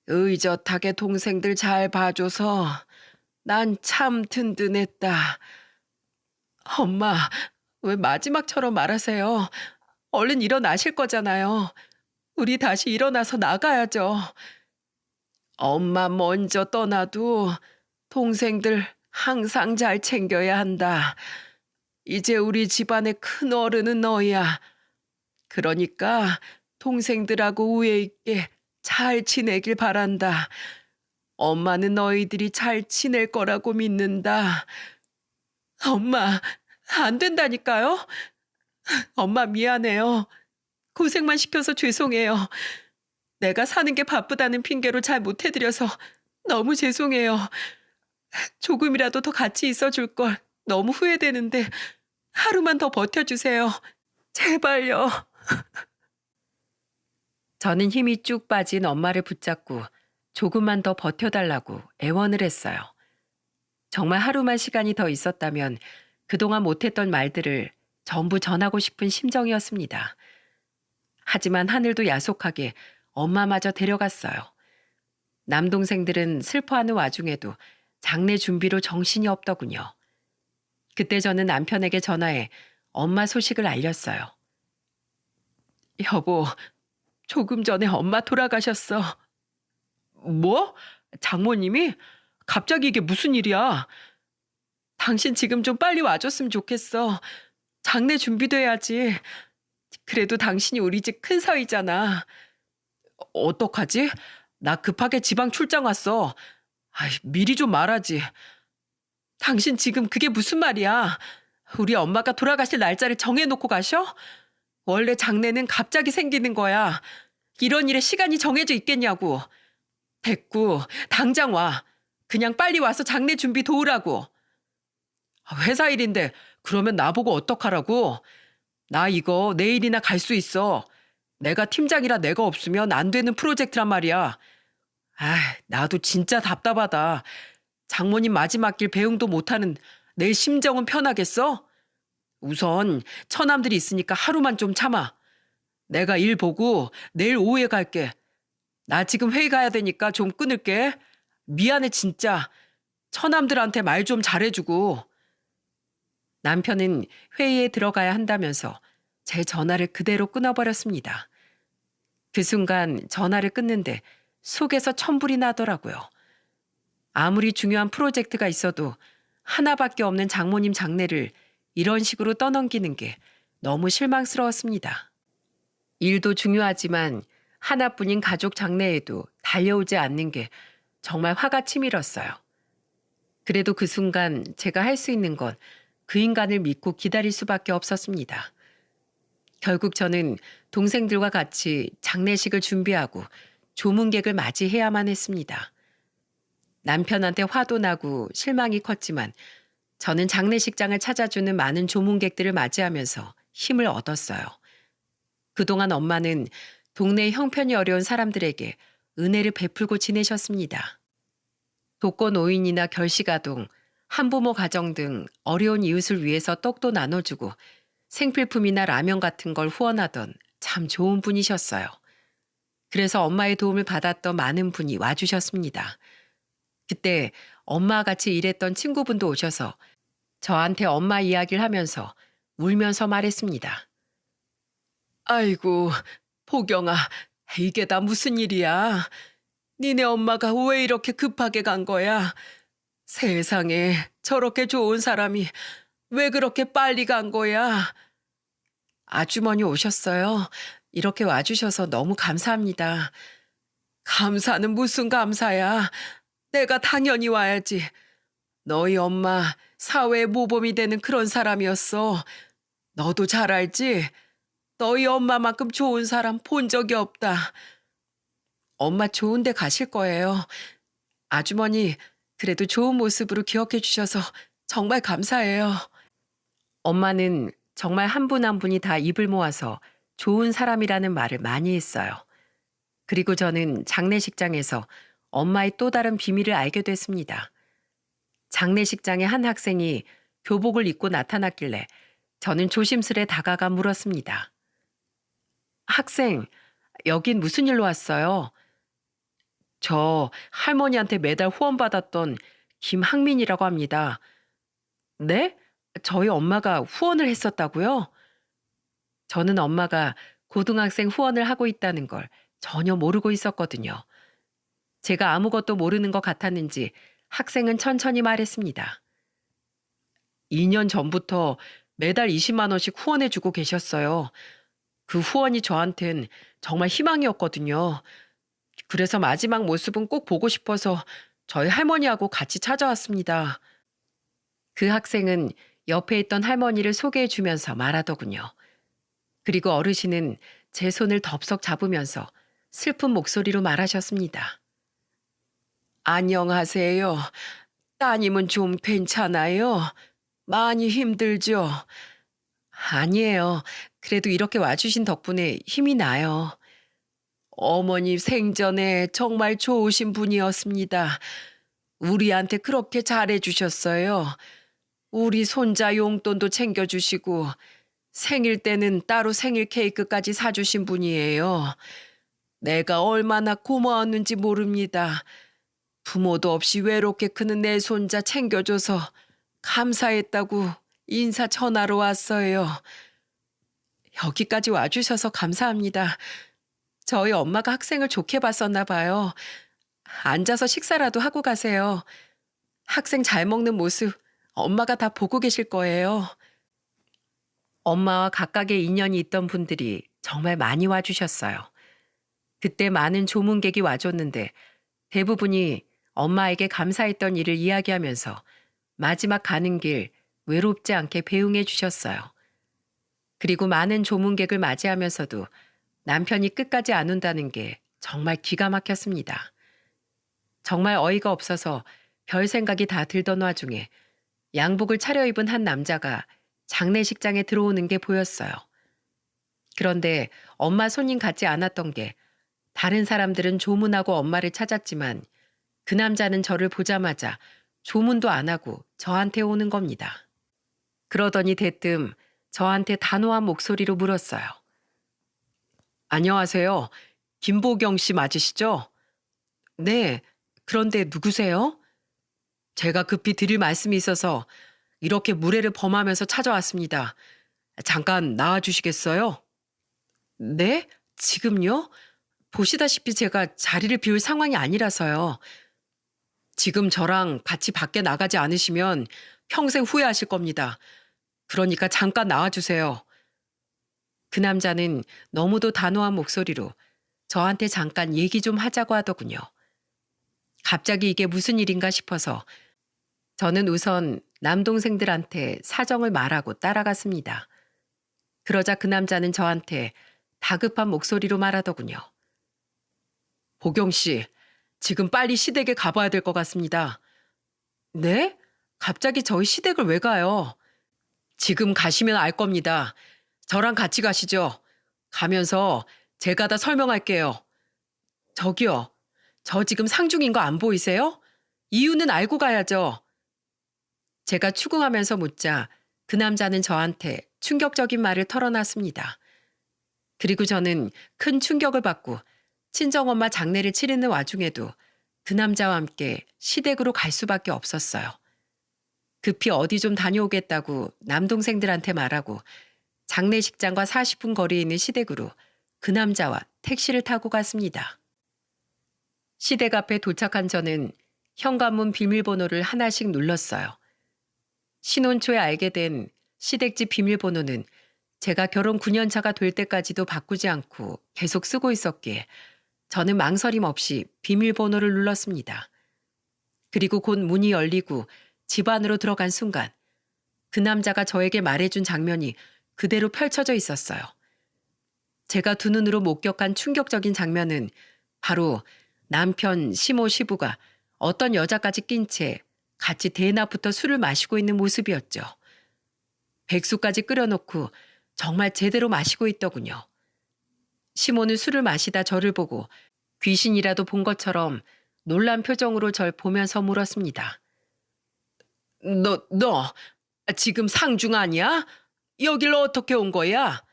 의젓하게 동생들 잘 봐줘서 난 참 든든했다. 엄마, 왜 마지막처럼 말하세요? 얼른 일어나실 거잖아요. 우리 다시 일어나서 나가야죠. 엄마 먼저 떠나도 동생들 항상 잘 챙겨야 한다. 이제 우리 집안의 큰 어른은 너야. 그러니까 동생들하고 우애 있게 잘 지내길 바란다. 엄마는 너희들이 잘 지낼 거라고 믿는다. 엄마, 안 된다니까요? 엄마 미안해요. 고생만 시켜서 죄송해요. 내가 사는 게 바쁘다는 핑계로 잘 못해드려서 너무 죄송해요. 조금이라도 더 같이 있어줄 걸 너무 후회되는데 하루만 더 버텨주세요. 제발요. 저는 힘이 쭉 빠진 엄마를 붙잡고 조금만 더 버텨달라고 애원을 했어요. 정말 하루만 시간이 더 있었다면 그동안 못했던 말들을 전부 전하고 싶은 심정이었습니다. 하지만 하늘도 야속하게 엄마마저 데려갔어요. 남동생들은 슬퍼하는 와중에도 장례 준비로 정신이 없더군요. 그때 저는 남편에게 전화해 엄마 소식을 알렸어요. 여보, 조금 전에 엄마 돌아가셨어. 뭐? 장모님이? 갑자기 이게 무슨 일이야? 당신 지금 좀 빨리 와줬으면 좋겠어. 장례 준비도 해야지. 그래도 당신이 우리 집 큰 사위잖아. 어떡하지? 나 급하게 지방 출장 왔어. 아이, 미리 좀 말하지. 당신 지금 그게 무슨 말이야? 우리 엄마가 돌아가실 날짜를 정해놓고 가셔? 원래 장례는 갑자기 생기는 거야. 이런 일에 시간이 정해져 있겠냐고. 됐고, 당장 와. 그냥 빨리 와서 장례 준비 도우라고. 회사 일인데 그러면 나보고 어떡하라고? 나 이거 내일이나 갈 수 있어. 내가 팀장이라 내가 없으면 안 되는 프로젝트란 말이야. 아, 나도 진짜 답답하다. 장모님 마지막 길 배웅도 못하는 내 심정은 편하겠어? 우선 처남들이 있으니까 하루만 좀 참아. 내가 일 보고 내일 오후에 갈게. 나 지금 회의 가야 되니까 좀 끊을게. 미안해 진짜. 처남들한테 말 좀 잘해주고. 남편은 회의에 들어가야 한다면서 제 전화를 그대로 끊어버렸습니다. 그 순간 전화를 끊는데 속에서 천불이 나더라고요. 아무리 중요한 프로젝트가 있어도 하나밖에 없는 장모님 장례를 이런 식으로 떠넘기는 게 너무 실망스러웠습니다. 일도 중요하지만 하나뿐인 가족 장례에도 달려오지 않는 게 정말 화가 치밀었어요. 그래도 그 순간 제가 할 수 있는 건 그 인간을 믿고 기다릴 수밖에 없었습니다. 결국 저는 동생들과 같이 장례식을 준비하고 조문객을 맞이해야만 했습니다. 남편한테 화도 나고 실망이 컸지만 저는 장례식장을 찾아주는 많은 조문객들을 맞이하면서 힘을 얻었어요. 그동안 엄마는 동네 형편이 어려운 사람들에게 은혜를 베풀고 지내셨습니다. 독거노인이나 결식아동, 한부모 가정 등 어려운 이웃을 위해서 떡도 나눠주고 생필품이나 라면 같은 걸 후원하던 참 좋은 분이셨어요. 그래서 엄마의 도움을 받았던 많은 분이 와주셨습니다. 그때 엄마와 같이 일했던 친구분도 오셔서 저한테 엄마 이야기를 하면서 울면서 말했습니다. 아이고, 보경아, 이게 다 무슨 일이야? 니네 엄마가 왜 이렇게 급하게 간 거야? 세상에 저렇게 좋은 사람이 왜 그렇게 빨리 간 거야? 아주머니 오셨어요. 이렇게 와주셔서 너무 감사합니다. 감사는 무슨 감사야? 내가 당연히 와야지. 너희 엄마 사회의 모범이 되는 그런 사람이었어. 너도 잘 알지? 너희 엄마만큼 좋은 사람 본 적이 없다. 엄마 좋은 데 가실 거예요. 아주머니, 그래도 좋은 모습으로 기억해 주셔서 정말 감사해요. 엄마는 정말 한 분 한 분이 다 입을 모아서 좋은 사람이라는 말을 많이 했어요. 그리고 저는 장례식장에서 엄마의 또 다른 비밀을 알게 됐습니다. 장례식장에 한 학생이 교복을 입고 나타났길래 저는 조심스레 다가가 물었습니다. 학생, 여긴 무슨 일로 왔어요? 저 할머니한테 매달 후원받았던 김학민이라고 합니다. 네? 저희 엄마가 후원을 했었다고요? 저는 엄마가 고등학생 후원을 하고 있다는 걸 전혀 모르고 있었거든요. 제가 아무것도 모르는 것 같았는지 학생은 천천히 말했습니다. 2년 전부터 매달 20만 원씩 후원해주고 계셨어요. 그 후원이 저한텐 정말 희망이었거든요. 그래서 마지막 모습은 꼭 보고 싶어서 저희 할머니하고 같이 찾아왔습니다. 그 학생은 옆에 있던 할머니를 소개해 주면서 말하더군요. 그리고 어르신은 제 손을 덥석 잡으면서 슬픈 목소리로 말하셨습니다. 안녕하세요. 따님은 좀 괜찮아요? 많이 힘들죠? 아니에요. 그래도 이렇게 와주신 덕분에 힘이 나요. 어머니 생전에 정말 좋으신 분이었습니다. 우리한테 그렇게 잘해주셨어요. 우리 손자 용돈도 챙겨주시고 생일 때는 따로 생일 케이크까지 사주신 분이에요. 내가 얼마나 고마웠는지 모릅니다. 부모도 없이 외롭게 크는 내 손자 챙겨줘서 감사했다고 인사 전하러 왔어요. 여기까지 와주셔서 감사합니다. 저희 엄마가 학생을 좋게 봤었나 봐요. 앉아서 식사라도 하고 가세요. 학생 잘 먹는 모습 엄마가 다 보고 계실 거예요. 엄마와 각각의 인연이 있던 분들이 정말 많이 와주셨어요. 그때 많은 조문객이 와줬는데 대부분이 엄마에게 감사했던 일을 이야기하면서 마지막 가는 길 외롭지 않게 배웅해 주셨어요. 그리고 많은 조문객을 맞이하면서도 남편이 끝까지 안 온다는 게 정말 기가 막혔습니다. 정말 어이가 없어서 별 생각이 다 들던 와중에 양복을 차려입은 한 남자가 장례식장에 들어오는 게 보였어요. 그런데 엄마 손님 같지 않았던 게 다른 사람들은 조문하고 엄마를 찾았지만 그 남자는 저를 보자마자 조문도 안 하고 저한테 오는 겁니다. 그러더니 대뜸 저한테 단호한 목소리로 물었어요. 안녕하세요. 김보경 씨 맞으시죠? 네. 그런데 누구세요? 제가 급히 드릴 말씀이 있어서 이렇게 무례를 범하면서 찾아왔습니다. 잠깐 나와주시겠어요? 네? 지금요? 보시다시피 제가 자리를 비울 상황이 아니라서요. 지금 저랑 같이 밖에 나가지 않으시면 평생 후회하실 겁니다. 그러니까 잠깐 나와주세요. 그 남자는 너무도 단호한 목소리로 저한테 잠깐 얘기 좀 하자고 하더군요. 갑자기 이게 무슨 일인가 싶어서 저는 우선 남동생들한테 사정을 말하고 따라갔습니다. 그러자 그 남자는 저한테 다급한 목소리로 말하더군요. 보경 씨, 지금 빨리 시댁에 가봐야 될 것 같습니다. 네? 갑자기 저희 시댁을 왜 가요? 지금 가시면 알 겁니다. 저랑 같이 가시죠. 가면서 제가 다 설명할게요. 저기요. 저 지금 상중인 거 안 보이세요? 이유는 알고 가야죠. 제가 추궁하면서 묻자 그 남자는 저한테 충격적인 말을 털어놨습니다. 그리고 저는 큰 충격을 받고 친정엄마 장례를 치르는 와중에도 그 남자와 함께 시댁으로 갈 수밖에 없었어요. 급히 어디 좀 다녀오겠다고 남동생들한테 말하고 장례식장과 40분 거리에 있는 시댁으로 그 남자와 택시를 타고 갔습니다. 시댁 앞에 도착한 저는 현관문 비밀번호를 하나씩 눌렀어요. 신혼 초에 알게 된 시댁집 비밀번호는 제가 결혼 9년 차가 될 때까지도 바꾸지 않고 계속 쓰고 있었기에 저는 망설임 없이 비밀번호를 눌렀습니다. 그리고 곧 문이 열리고 집 안으로 들어간 순간 그 남자가 저에게 말해준 장면이 그대로 펼쳐져 있었어요. 제가 두 눈으로 목격한 충격적인 장면은 바로 남편 시모 시부가 어떤 여자까지 낀 채 같이 대낮부터 술을 마시고 있는 모습이었죠. 백수까지 끓여놓고 정말 제대로 마시고 있더군요. 시모는 술을 마시다 저를 보고 귀신이라도 본 것처럼 놀란 표정으로 절 보면서 물었습니다. 너 지금 상중 아니야? 여길 어떻게 온 거야?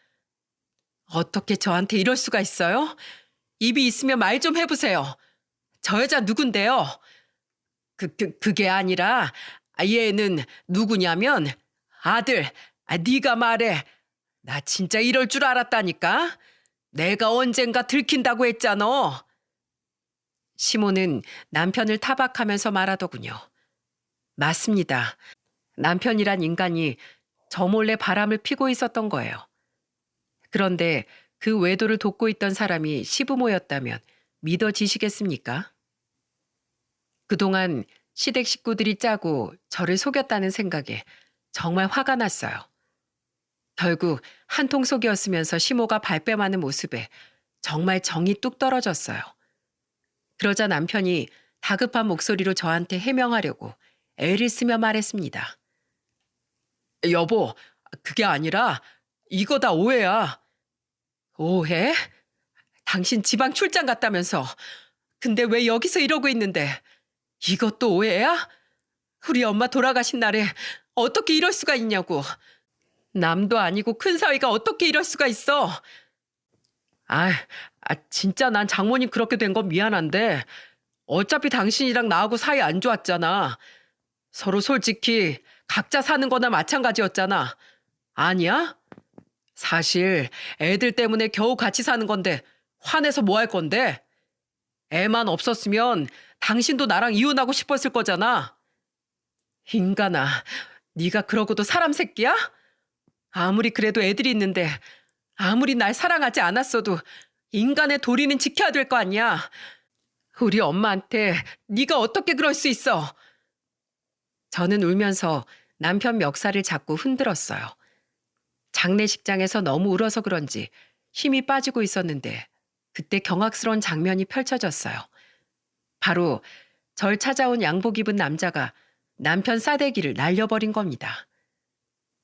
어떻게 저한테 이럴 수가 있어요? 입이 있으면 말 좀 해보세요. 저 여자 누군데요? 그게 아니라 얘는 누구냐면 아들, 네가 말해. 나 진짜 이럴 줄 알았다니까. 내가 언젠가 들킨다고 했잖아. 시모는 남편을 타박하면서 말하더군요. 맞습니다. 남편이란 인간이 저 몰래 바람을 피고 있었던 거예요. 그런데 그 외도를 돕고 있던 사람이 시부모였다면 믿어지시겠습니까? 그동안 시댁 식구들이 짜고 저를 속였다는 생각에 정말 화가 났어요. 결국 한통 속이었으면서 시모가 발뺌하는 모습에 정말 정이 뚝 떨어졌어요. 그러자 남편이 다급한 목소리로 저한테 해명하려고 애를 쓰며 말했습니다. 여보, 그게 아니라 이거 다 오해야. 오해? 당신 지방 출장 갔다면서. 근데 왜 여기서 이러고 있는데? 이것도 오해야? 우리 엄마 돌아가신 날에 어떻게 이럴 수가 있냐고. 남도 아니고 큰 사위가 어떻게 이럴 수가 있어? 진짜 난 장모님 그렇게 된 건 미안한데 어차피 당신이랑 나하고 사이 안 좋았잖아. 서로 솔직히 각자 사는 거나 마찬가지였잖아. 아니야? 사실 애들 때문에 겨우 같이 사는 건데 화내서 뭐 할 건데? 애만 없었으면 당신도 나랑 이혼하고 싶었을 거잖아. 인간아, 네가 그러고도 사람 새끼야? 아무리 그래도 애들이 있는데 아무리 날 사랑하지 않았어도 인간의 도리는 지켜야 될 거 아니야. 우리 엄마한테 네가 어떻게 그럴 수 있어? 저는 울면서 남편 멱살을 잡고 흔들었어요. 장례식장에서 너무 울어서 그런지 힘이 빠지고 있었는데 그때 경악스러운 장면이 펼쳐졌어요. 바로 절 찾아온 양복 입은 남자가 남편 싸대기를 날려버린 겁니다.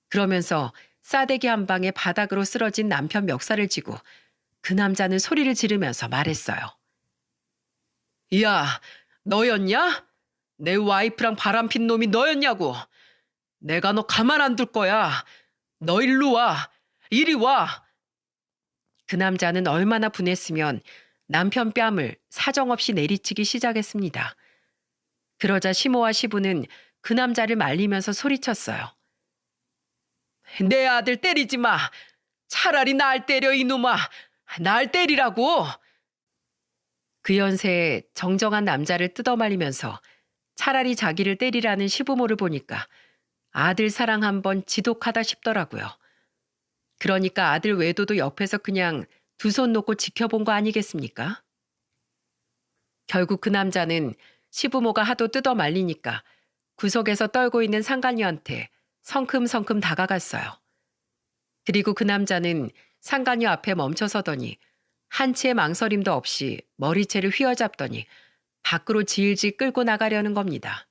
그러면서 싸대기 한 방에 바닥으로 쓰러진 남편 멱살을 쥐고 그 남자는 소리를 지르면서 말했어요. 야, 너였냐? 내 와이프랑 바람핀 놈이 너였냐고. 내가 너 가만 안 둘 거야. 너 일로 와. 이리 와. 그 남자는 얼마나 분했으면 남편 뺨을 사정없이 내리치기 시작했습니다. 그러자 시모와 시부는 그 남자를 말리면서 소리쳤어요. 내 아들 때리지 마. 차라리 날 때려 이놈아. 날 때리라고. 그 연세에 정정한 남자를 뜯어말리면서 차라리 자기를 때리라는 시부모를 보니까 아들 사랑 한번 지독하다 싶더라고요. 그러니까 아들 외도도 옆에서 그냥 두 손 놓고 지켜본 거 아니겠습니까? 결국 그 남자는 시부모가 하도 뜯어말리니까 구석에서 떨고 있는 상간녀한테 성큼성큼 다가갔어요. 그리고 그 남자는 상간녀 앞에 멈춰서더니 한치의 망설임도 없이 머리채를 휘어잡더니 밖으로 질질 끌고 나가려는 겁니다.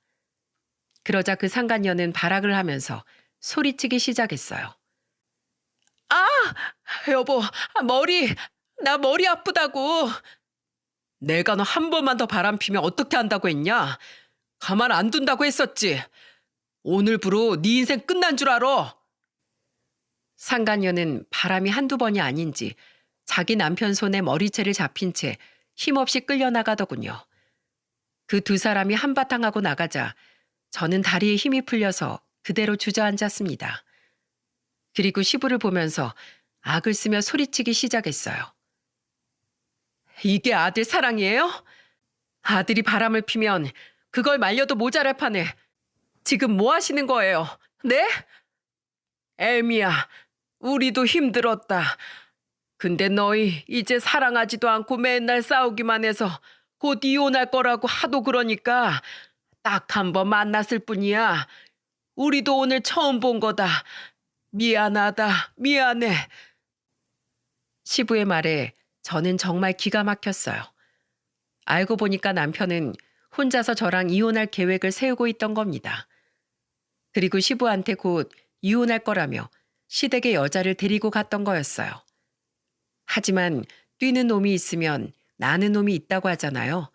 그러자 그 상간녀는 발악을 하면서 소리치기 시작했어요. 아! 여보, 나 머리 아프다고. 내가 너 한 번만 더 바람피면 어떻게 한다고 했냐? 가만 안 둔다고 했었지. 오늘부로 네 인생 끝난 줄 알아. 상간녀는 바람이 한두 번이 아닌지 자기 남편 손에 머리채를 잡힌 채 힘없이 끌려나가더군요. 그 두 사람이 한바탕 하고 나가자 저는 다리에 힘이 풀려서 그대로 주저앉았습니다. 그리고 시부를 보면서 악을 쓰며 소리치기 시작했어요. 이게 아들 사랑이에요? 아들이 바람을 피면 그걸 말려도 모자랄 판에 지금 뭐 하시는 거예요? 네? 애미야, 우리도 힘들었다. 근데 너희 이제 사랑하지도 않고 맨날 싸우기만 해서 곧 이혼할 거라고 하도 그러니까 딱 한 번 만났을 뿐이야. 우리도 오늘 처음 본 거다. 미안하다. 미안해. 시부의 말에 저는 정말 기가 막혔어요. 알고 보니까 남편은 혼자서 저랑 이혼할 계획을 세우고 있던 겁니다. 그리고 시부한테 곧 이혼할 거라며 시댁에 여자를 데리고 갔던 거였어요. 하지만 뛰는 놈이 있으면 나는 놈이 있다고 하잖아요.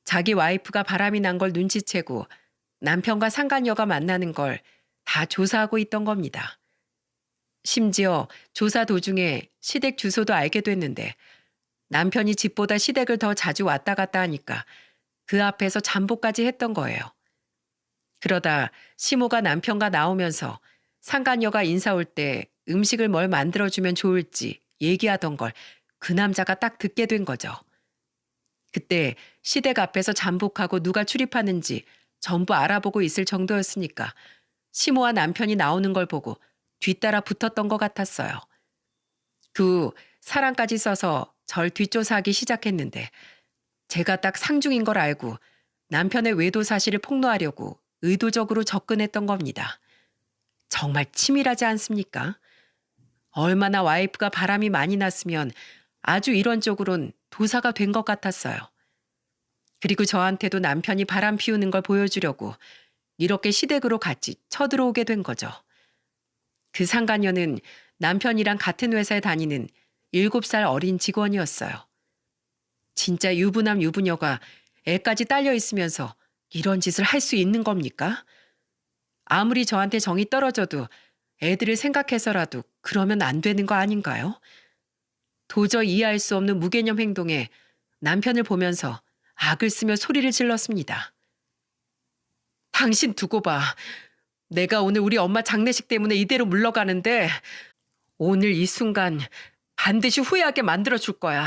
자기 와이프가 바람이 난 걸 눈치채고 남편과 상간녀가 만나는 걸 다 조사하고 있던 겁니다. 심지어 조사 도중에 시댁 주소도 알게 됐는데 남편이 집보다 시댁을 더 자주 왔다 갔다 하니까 그 앞에서 잠복까지 했던 거예요. 그러다 시모가 남편과 나오면서 상간녀가 인사 올 때 음식을 뭘 만들어주면 좋을지 얘기하던 걸 그 남자가 딱 듣게 된 거죠. 그때 시댁 앞에서 잠복하고 누가 출입하는지 전부 알아보고 있을 정도였으니까 시모와 남편이 나오는 걸 보고 뒤따라 붙었던 것 같았어요. 그 후 사랑까지 써서 절 뒷조사하기 시작했는데 제가 딱 상중인 걸 알고 남편의 외도 사실을 폭로하려고 의도적으로 접근했던 겁니다. 정말 치밀하지 않습니까? 얼마나 와이프가 바람이 많이 났으면 아주 이런 쪽으론 도사가 된 것 같았어요. 그리고 저한테도 남편이 바람 피우는 걸 보여주려고 이렇게 시댁으로 같이 쳐들어오게 된 거죠. 그 상간녀는 남편이랑 같은 회사에 다니는 7살 어린 직원이었어요. 진짜 유부남 유부녀가 애까지 딸려 있으면서 이런 짓을 할 수 있는 겁니까? 아무리 저한테 정이 떨어져도 애들을 생각해서라도 그러면 안 되는 거 아닌가요? 도저히 이해할 수 없는 무개념 행동에 남편을 보면서 악을 쓰며 소리를 질렀습니다. 당신 두고 봐. 내가 오늘 우리 엄마 장례식 때문에 이대로 물러가는데 오늘 이 순간 반드시 후회하게 만들어줄 거야.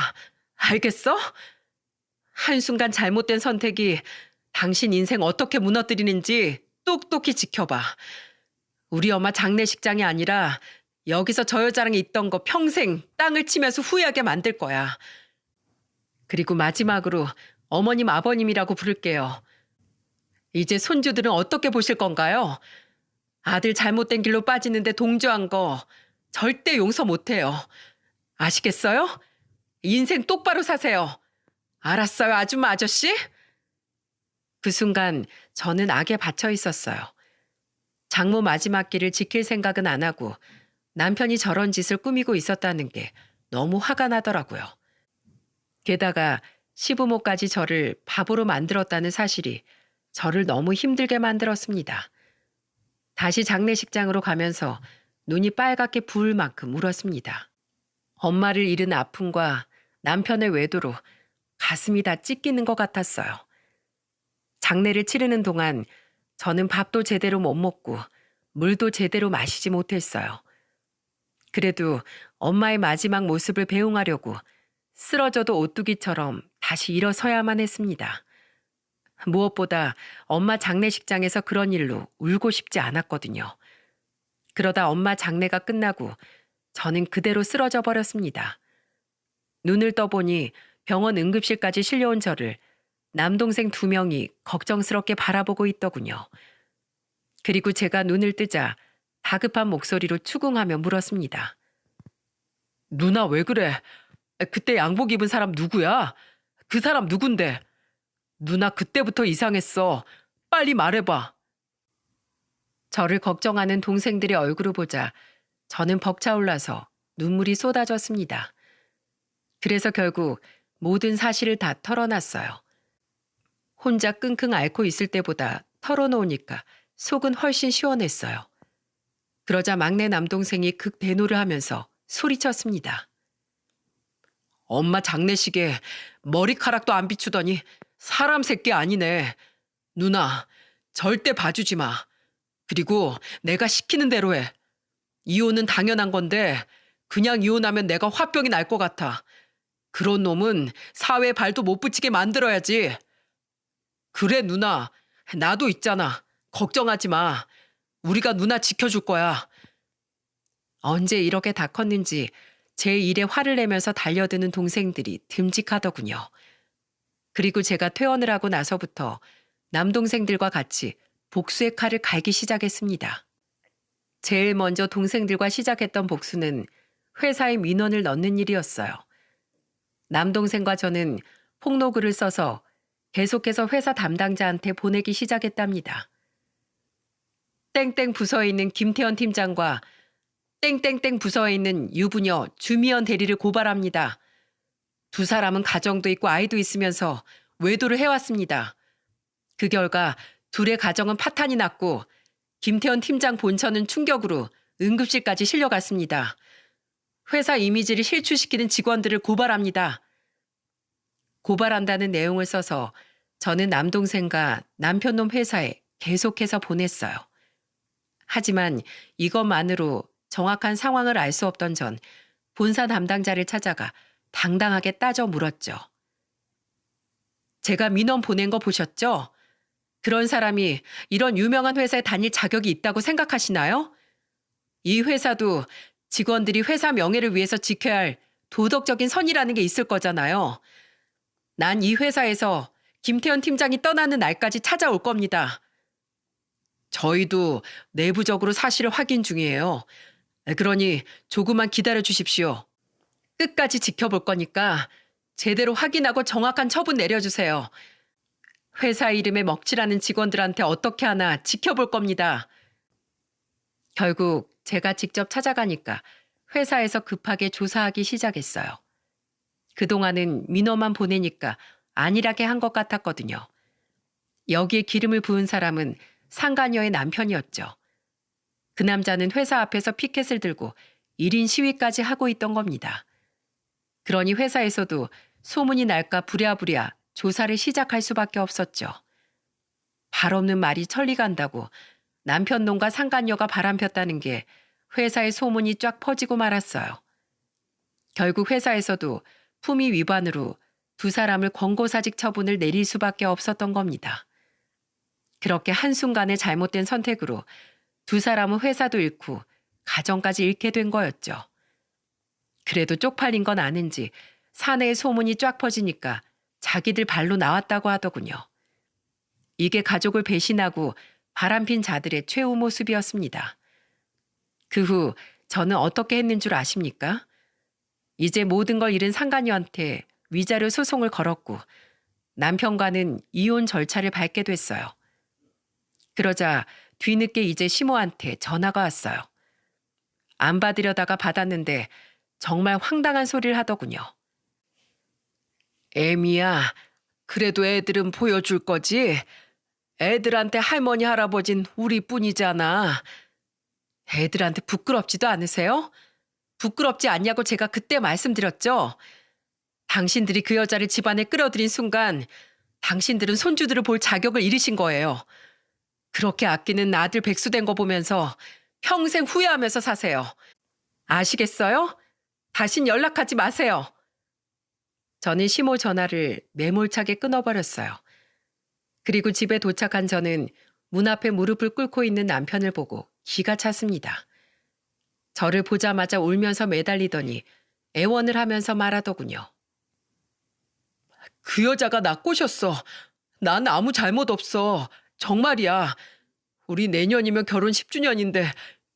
알겠어? 한순간 잘못된 선택이 당신 인생 어떻게 무너뜨리는지 똑똑히 지켜봐. 우리 엄마 장례식장이 아니라 여기서 저 여자랑 있던 거 평생 땅을 치면서 후회하게 만들 거야. 그리고 마지막으로 어머님, 아버님이라고 부를게요. 이제 손주들은 어떻게 보실 건가요? 아들 잘못된 길로 빠지는데 동조한 거 절대 용서 못해요. 아시겠어요? 인생 똑바로 사세요. 알았어요, 아줌마 아저씨? 그 순간 저는 악에 받쳐 있었어요. 장모 마지막 길을 지킬 생각은 안 하고 남편이 저런 짓을 꾸미고 있었다는 게 너무 화가 나더라고요. 게다가 시부모까지 저를 바보로 만들었다는 사실이 저를 너무 힘들게 만들었습니다. 다시 장례식장으로 가면서 눈이 빨갛게 부을 만큼 울었습니다. 엄마를 잃은 아픔과 남편의 외도로 가슴이 다 찢기는 것 같았어요. 장례를 치르는 동안 저는 밥도 제대로 못 먹고 물도 제대로 마시지 못했어요. 그래도 엄마의 마지막 모습을 배웅하려고 쓰러져도 오뚜기처럼 다시 일어서야만 했습니다. 무엇보다 엄마 장례식장에서 그런 일로 울고 싶지 않았거든요. 그러다 엄마 장례가 끝나고 저는 그대로 쓰러져 버렸습니다. 눈을 떠보니 병원 응급실까지 실려온 저를 남동생 2명이 걱정스럽게 바라보고 있더군요. 그리고 제가 눈을 뜨자 다급한 목소리로 추궁하며 물었습니다. 누나 왜 그래? 그때 양복 입은 사람 누구야? 그 사람 누군데? 누나 그때부터 이상했어. 빨리 말해봐. 저를 걱정하는 동생들의 얼굴을 보자 저는 벅차올라서 눈물이 쏟아졌습니다. 그래서 결국 모든 사실을 다 털어놨어요. 혼자 끙끙 앓고 있을 때보다 털어놓으니까 속은 훨씬 시원했어요. 그러자 막내 남동생이 극대노를 하면서 소리쳤습니다. 엄마 장례식에 머리카락도 안 비추더니 사람 새끼 아니네. 누나, 절대 봐주지 마. 그리고 내가 시키는 대로 해. 이혼은 당연한 건데 그냥 이혼하면 내가 화병이 날 것 같아. 그런 놈은 사회에 발도 못 붙이게 만들어야지. 그래 누나, 나도 있잖아. 걱정하지 마. 우리가 누나 지켜줄 거야. 언제 이렇게 다 컸는지 제 일에 화를 내면서 달려드는 동생들이 듬직하더군요. 그리고 제가 퇴원을 하고 나서부터 남동생들과 같이 복수의 칼을 갈기 시작했습니다. 제일 먼저 동생들과 시작했던 복수는 회사에 민원을 넣는 일이었어요. 남동생과 저는 폭로글을 써서 계속해서 회사 담당자한테 보내기 시작했답니다. 땡땡 부서에 있는 김태현 팀장과 땡땡땡 부서에 있는 유부녀 주미연 대리를 고발합니다. 두 사람은 가정도 있고 아이도 있으면서 외도를 해왔습니다. 그 결과 둘의 가정은 파탄이 났고 김태현 팀장 본처는 충격으로 응급실까지 실려갔습니다. 회사 이미지를 실추시키는 직원들을 고발합니다. 고발한다는 내용을 써서 저는 남동생과 남편놈 회사에 계속해서 보냈어요. 하지만 이것만으로 정확한 상황을 알 수 없던 전 본사 담당자를 찾아가 당당하게 따져 물었죠. 제가 민원 보낸 거 보셨죠? 그런 사람이 이런 유명한 회사에 다닐 자격이 있다고 생각하시나요? 이 회사도 직원들이 회사 명예를 위해서 지켜야 할 도덕적인 선이라는 게 있을 거잖아요. 난 이 회사에서 김태현 팀장이 떠나는 날까지 찾아올 겁니다. 저희도 내부적으로 사실을 확인 중이에요. 그러니 조금만 기다려 주십시오. 끝까지 지켜볼 거니까 제대로 확인하고 정확한 처분 내려주세요. 회사 이름에 먹칠하는 직원들한테 어떻게 하나 지켜볼 겁니다. 결국 제가 직접 찾아가니까 회사에서 급하게 조사하기 시작했어요. 그동안은 민원만 보내니까 안일하게 한 것 같았거든요. 여기에 기름을 부은 사람은 상간녀의 남편이었죠. 그 남자는 회사 앞에서 피켓을 들고 1인 시위까지 하고 있던 겁니다. 그러니 회사에서도 소문이 날까 부랴부랴 조사를 시작할 수밖에 없었죠. 발 없는 말이 천리 간다고 남편 놈과 상간녀가 바람폈다는 게 회사의 소문이 쫙 퍼지고 말았어요. 결국 회사에서도 품위 위반으로 두 사람을 권고사직 처분을 내릴 수밖에 없었던 겁니다. 그렇게 한순간의 잘못된 선택으로 두 사람은 회사도 잃고 가정까지 잃게 된 거였죠. 그래도 쪽팔린 건 아는지 사내에 소문이 쫙 퍼지니까 자기들 발로 나왔다고 하더군요. 이게 가족을 배신하고 바람핀 자들의 최후 모습이었습니다. 그 후 저는 어떻게 했는 줄 아십니까? 이제 모든 걸 잃은 상간녀한테 위자료 소송을 걸었고 남편과는 이혼 절차를 밟게 됐어요. 그러자 뒤늦게 이제 시모한테 전화가 왔어요. 안 받으려다가 받았는데 정말 황당한 소리를 하더군요. 애미야, 그래도 애들은 보여줄 거지? 애들한테 할머니 할아버진 우리뿐이잖아. 애들한테 부끄럽지도 않으세요? 부끄럽지 않냐고 제가 그때 말씀드렸죠. 당신들이 그 여자를 집안에 끌어들인 순간 당신들은 손주들을 볼 자격을 잃으신 거예요. 그렇게 아끼는 아들 백수된 거 보면서 평생 후회하면서 사세요. 아시겠어요? 다신 연락하지 마세요. 저는 시모 전화를 매몰차게 끊어버렸어요. 그리고 집에 도착한 저는 문 앞에 무릎을 꿇고 있는 남편을 보고 기가 찼습니다. 저를 보자마자 울면서 매달리더니 애원을 하면서 말하더군요. 그 여자가 나 꼬셨어. 난 아무 잘못 없어. 정말이야. 우리 내년이면 결혼 10주년인데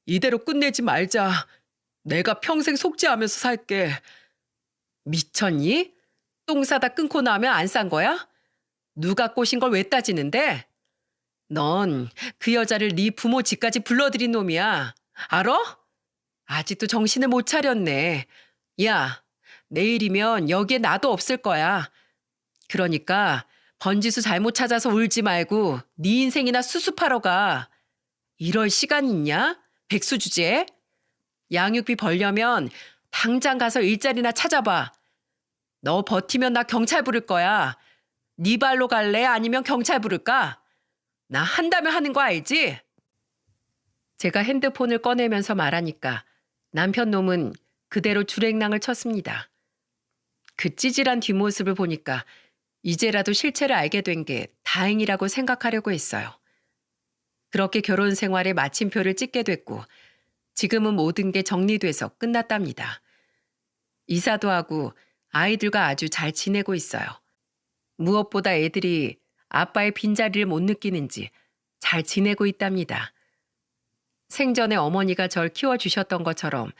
이대로 끝내지 말자. 내가 평생 속죄하면서 살게. 미쳤니? 똥 싸다 끊고 나면 안 싼 거야? 누가 꼬신 걸 왜 따지는데? 넌 그 여자를 네 부모 집까지 불러들인 놈이야. 알아? 아직도 정신을 못 차렸네. 야, 내일이면 여기에 나도 없을 거야. 그러니까 번지수 잘못 찾아서 울지 말고 네 인생이나 수습하러 가. 이럴 시간 있냐? 백수 주제에? 양육비 벌려면 당장 가서 일자리나 찾아봐. 너 버티면 나 경찰 부를 거야. 네 발로 갈래? 아니면 경찰 부를까? 나 한다면 하는 거 알지? 제가 핸드폰을 꺼내면서 말하니까 남편 놈은 그대로 줄행랑을 쳤습니다. 그 찌질한 뒷모습을 보니까 이제라도 실체를 알게 된 게 다행이라고 생각하려고 했어요. 그렇게 결혼 생활에 마침표를 찍게 됐고 지금은 모든 게 정리돼서 끝났답니다. 이사도 하고 아이들과 아주 잘 지내고 있어요. 무엇보다 애들이 아빠의 빈자리를 못 느끼는지 잘 지내고 있답니다. 생전에 어머니가 절 키워주셨던 것처럼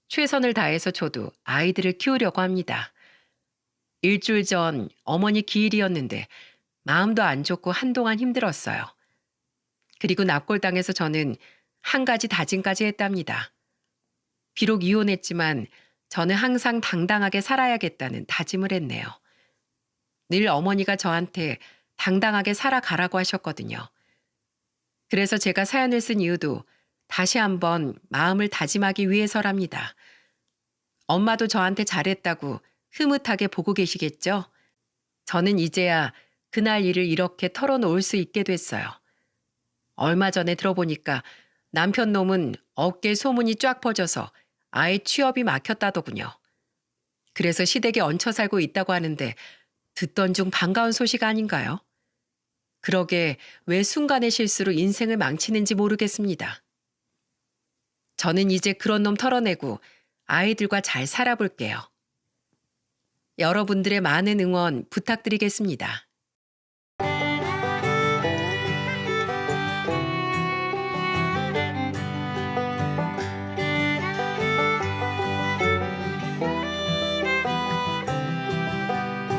최선을 다해서 저도 아이들을 키우려고 합니다. 일주일 전 어머니 기일이었는데 마음도 안 좋고 한동안 힘들었어요. 그리고 납골당해서 저는 한 가지 다짐까지 했답니다. 비록 이혼했지만 저는 항상 당당하게 살아야겠다는 다짐을 했네요. 늘 어머니가 저한테 당당하게 살아가라고 하셨거든요. 그래서 제가 사연을 쓴 이유도 다시 한번 마음을 다짐하기 위해서랍니다. 엄마도 저한테 잘했다고 흐뭇하게 보고 계시겠죠? 저는 이제야 그날 일을 이렇게 털어놓을 수 있게 됐어요. 얼마 전에 들어보니까 남편 놈은 어깨에 소문이 쫙 퍼져서 아예 취업이 막혔다더군요. 그래서 시댁에 얹혀 살고 있다고 하는데 듣던 중 반가운 소식 아닌가요? 그러게 왜 순간의 실수로 인생을 망치는지 모르겠습니다. 저는 이제 그런 놈 털어내고 아이들과 잘 살아볼게요. 여러분들의 많은 응원 부탁드리겠습니다.